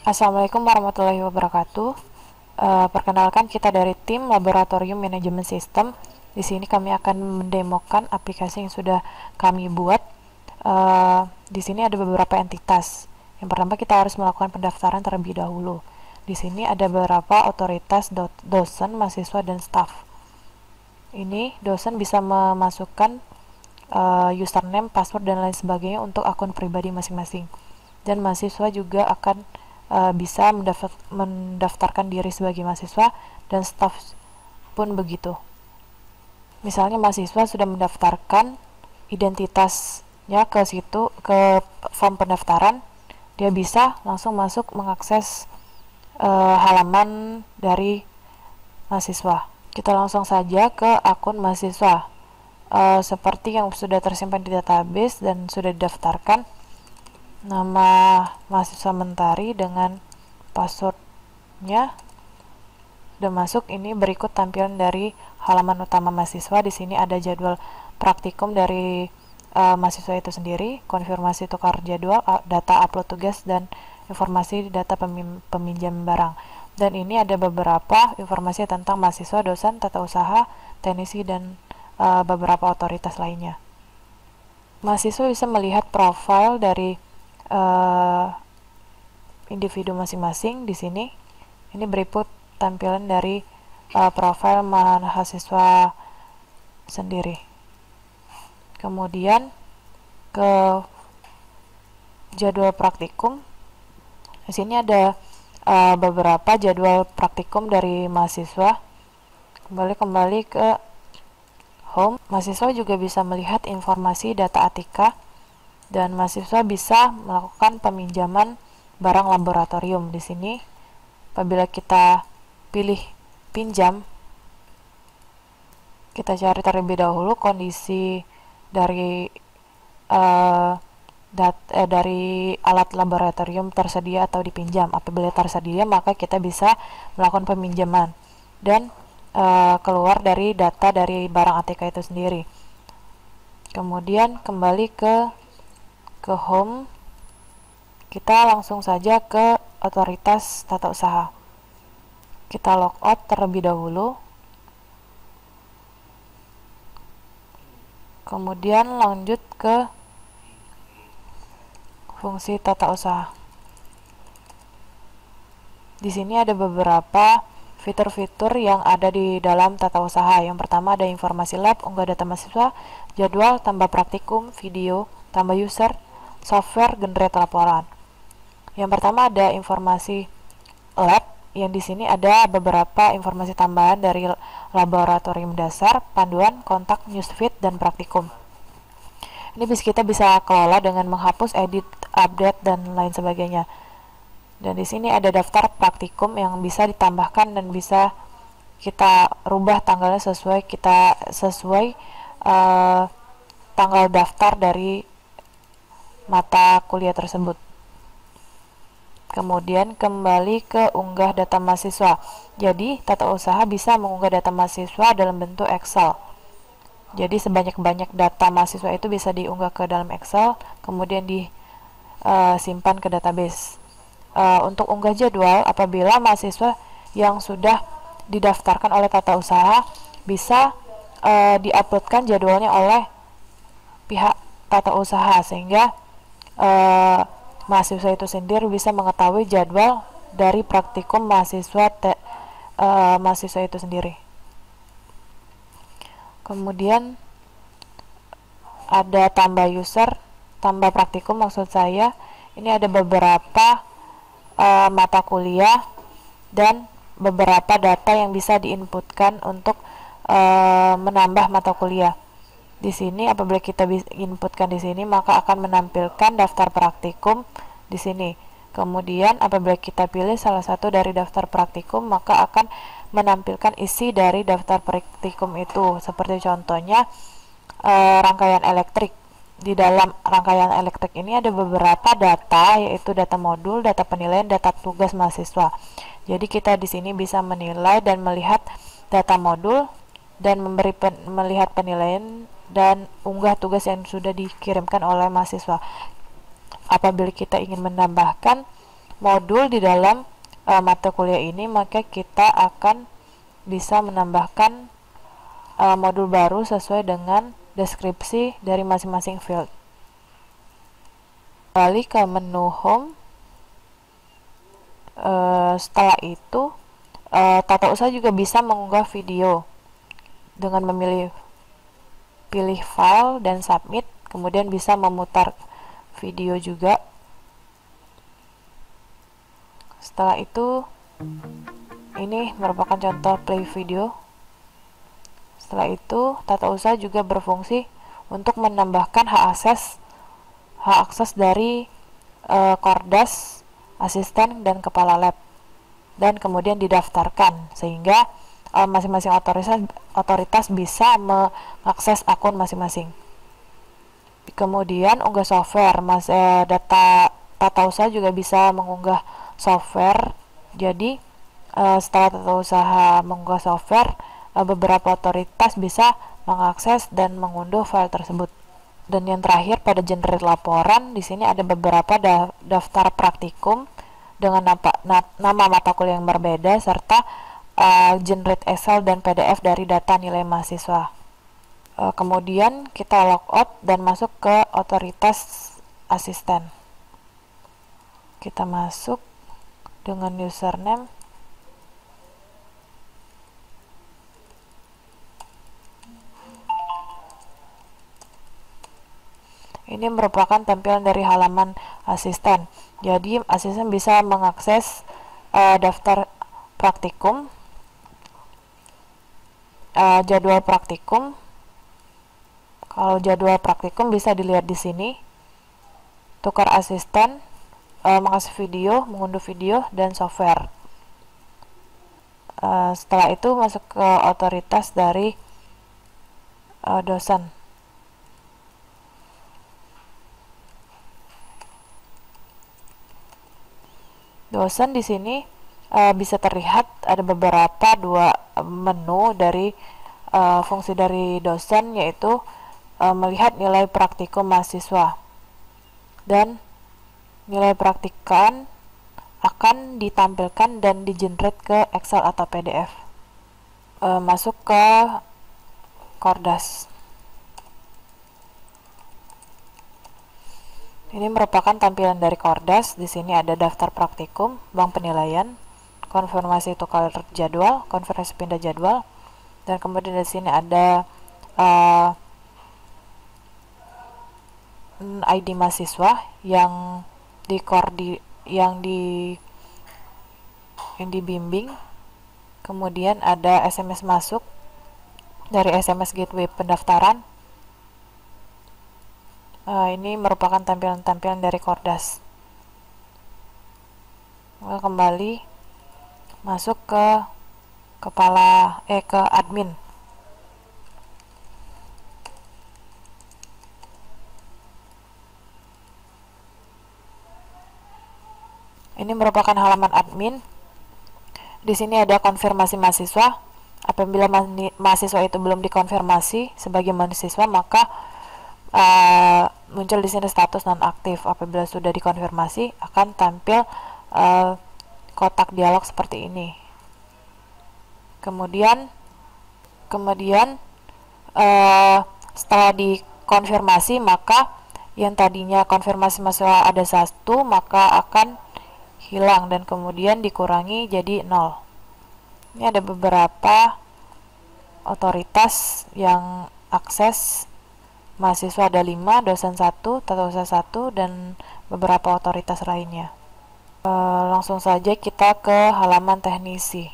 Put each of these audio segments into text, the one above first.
Assalamualaikum warahmatullahi wabarakatuh. Perkenalkan, kita dari tim Laboratorium Manajemen Sistem. Di sini kami akan mendemokan aplikasi yang sudah kami buat. Di sini ada beberapa entitas. Yang pertama, kita harus melakukan pendaftaran terlebih dahulu. Di sini ada beberapa otoritas, dosen, mahasiswa, dan staf. Ini dosen bisa memasukkan username, password, dan lain sebagainya untuk akun pribadi masing-masing. Dan mahasiswa juga akan bisa mendaftarkan diri sebagai mahasiswa, dan staf pun begitu. Misalnya mahasiswa sudah mendaftarkan identitasnya ke situ, ke form pendaftaran, dia bisa langsung masuk mengakses halaman dari mahasiswa. Kita langsung saja ke akun mahasiswa. Seperti yang sudah tersimpan di database dan sudah didaftarkan, nama mahasiswa Mentari dengan passwordnya udah masuk. Ini berikut tampilan dari halaman utama mahasiswa. Di sini ada jadwal praktikum dari mahasiswa itu sendiri, konfirmasi tukar jadwal, data upload tugas, dan informasi data peminjam barang. Dan ini ada beberapa informasi tentang mahasiswa, dosen, tata usaha, teknisi, dan beberapa otoritas lainnya. Mahasiswa bisa melihat profil dari individu masing-masing di sini. Ini berikut tampilan dari profil mahasiswa sendiri. Kemudian ke jadwal praktikum. Di sini ada beberapa jadwal praktikum dari mahasiswa. Kembali ke home. Mahasiswa juga bisa melihat informasi data Atika, dan mahasiswa bisa melakukan peminjaman barang laboratorium. Di sini apabila kita pilih pinjam, kita cari terlebih dahulu kondisi dari dari alat laboratorium tersedia atau dipinjam. Apabila tersedia, maka kita bisa melakukan peminjaman dan keluar dari data dari barang ATK itu sendiri. Kemudian kembali ke home, kita langsung saja ke otoritas tata usaha. Kita logout terlebih dahulu, kemudian lanjut ke fungsi tata usaha. Di sini ada beberapa fitur-fitur yang ada di dalam tata usaha. Yang pertama ada informasi lab, unggah data mahasiswa, jadwal, tambah praktikum, video, tambah user, software, generate laporan. Yang pertama ada informasi lab, yang di sini ada beberapa informasi tambahan dari laboratorium dasar, panduan, kontak, newsfeed, dan praktikum. Ini kita bisa kelola dengan menghapus, edit, update, dan lain sebagainya. Dan di sini ada daftar praktikum yang bisa ditambahkan dan bisa kita rubah tanggalnya sesuai tanggal daftar dari mata kuliah tersebut. Kemudian kembali ke unggah data mahasiswa. Jadi tata usaha bisa mengunggah data mahasiswa dalam bentuk Excel. Jadi sebanyak-banyak data mahasiswa itu bisa diunggah ke dalam Excel, kemudian disimpan ke database. Untuk unggah jadwal, apabila mahasiswa yang sudah didaftarkan oleh tata usaha, bisa diuploadkan jadwalnya oleh pihak tata usaha, sehingga mahasiswa itu sendiri bisa mengetahui jadwal dari praktikum mahasiswa itu sendiri. Kemudian ada tambah user, tambah praktikum maksud saya. Ini ada beberapa mata kuliah dan beberapa data yang bisa diinputkan untuk menambah mata kuliah. Di sini apabila kita inputkan di sini, maka akan menampilkan daftar praktikum di sini. Kemudian apabila kita pilih salah satu dari daftar praktikum, maka akan menampilkan isi dari daftar praktikum itu. Seperti contohnya rangkaian elektrik. Di dalam rangkaian elektrik ini ada beberapa data, yaitu data modul, data penilaian, data tugas mahasiswa. Jadi kita di sini bisa menilai dan melihat data modul dan melihat penilaian dan unggah tugas yang sudah dikirimkan oleh mahasiswa. Apabila kita ingin menambahkan modul di dalam mata kuliah ini, maka kita akan bisa menambahkan modul baru sesuai dengan deskripsi dari masing-masing field. Kembali ke menu home. Setelah itu tata usaha juga bisa mengunggah video dengan pilih file dan submit, kemudian bisa memutar video juga. Setelah itu, ini merupakan contoh play video. Setelah itu, tata usaha juga berfungsi untuk menambahkan hak akses dari Kordas, asisten, dan kepala lab, dan kemudian didaftarkan sehingga masing-masing otoritas bisa mengakses akun masing-masing. Kemudian unggah software, tata usaha juga bisa mengunggah software. Jadi setelah tata usaha mengunggah software, beberapa otoritas bisa mengakses dan mengunduh file tersebut. Dan yang terakhir, pada generate laporan, di sini ada beberapa daftar praktikum dengan nama mata kuliah yang berbeda, serta generate Excel dan PDF dari data nilai mahasiswa. Kemudian kita logout dan masuk ke otoritas asisten. Kita masuk dengan username. Ini merupakan tampilan dari halaman asisten. Jadi asisten bisa mengakses daftar praktikum, jadwal praktikum. Kalau jadwal praktikum bisa dilihat di sini. Tukar asisten, mengakses video, mengunduh video, dan software. Setelah itu masuk ke otoritas dari dosen. Dosen di sini bisa terlihat ada beberapa menu dari fungsi dari dosen, yaitu melihat nilai praktikum mahasiswa, dan nilai praktikan akan ditampilkan dan di-generate ke Excel atau PDF. Masuk ke Kordas. Ini merupakan tampilan dari Kordas. Di sini ada daftar praktikum, bank penilaian, konfirmasi tukar jadwal, konfirmasi pindah jadwal, dan kemudian di sini ada ID mahasiswa yang dibimbing. Kemudian ada SMS masuk dari SMS gateway pendaftaran. Ini merupakan tampilan-tampilan dari Kordas. Kembali masuk ke ke admin. Ini merupakan halaman admin. Di sini ada konfirmasi mahasiswa. Apabila mahasiswa itu belum dikonfirmasi sebagai mahasiswa, maka muncul di sini status nonaktif. Apabila sudah dikonfirmasi, akan tampil kotak dialog seperti ini. Kemudian setelah dikonfirmasi, maka yang tadinya konfirmasi mahasiswa ada 1, maka akan hilang dan kemudian dikurangi jadi 0. Ini ada beberapa otoritas yang akses mahasiswa, ada 5, dosen 1, tata usaha 1, dan beberapa otoritas lainnya. Langsung saja kita ke halaman teknisi.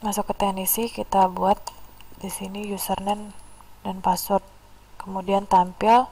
Masuk ke teknisi, kita buat di sini username dan password. Kemudian tampil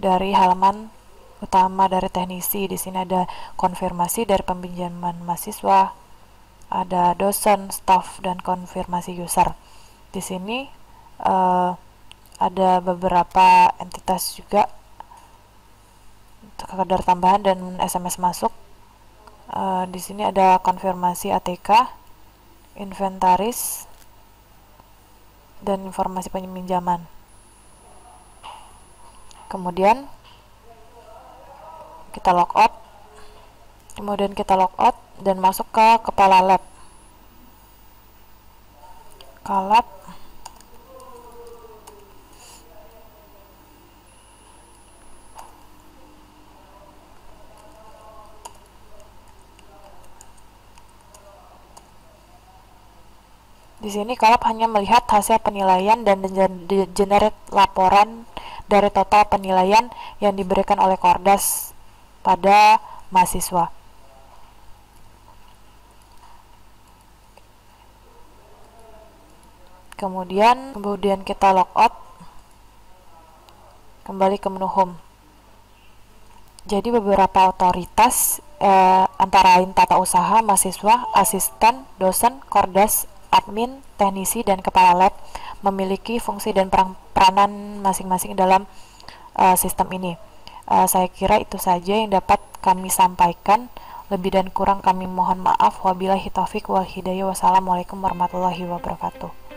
dari halaman utama dari teknisi. Di sini ada konfirmasi dari peminjaman mahasiswa, ada dosen, staff, dan konfirmasi user. Di sini ada beberapa entitas juga, kadar tambahan dan SMS masuk. Di sini ada konfirmasi ATK, inventaris, dan informasi peminjaman. Kemudian kita logout, dan masuk ke kepala lab. Kalab, di sini Kalab hanya melihat hasil penilaian dan generate laporan dari total penilaian yang diberikan oleh Kordas pada mahasiswa. Kemudian kita logout, kembali ke menu home. Jadi beberapa otoritas antara lain tata usaha, mahasiswa, asisten, dosen, Kordas, admin, teknisi, dan kepala lab memiliki fungsi dan peranan masing-masing dalam sistem ini. Saya kira itu saja yang dapat kami sampaikan. Lebih dan kurang kami mohon maaf. Wabillahi taufiq wal hidayah. Wassalamualaikum warahmatullahi wabarakatuh.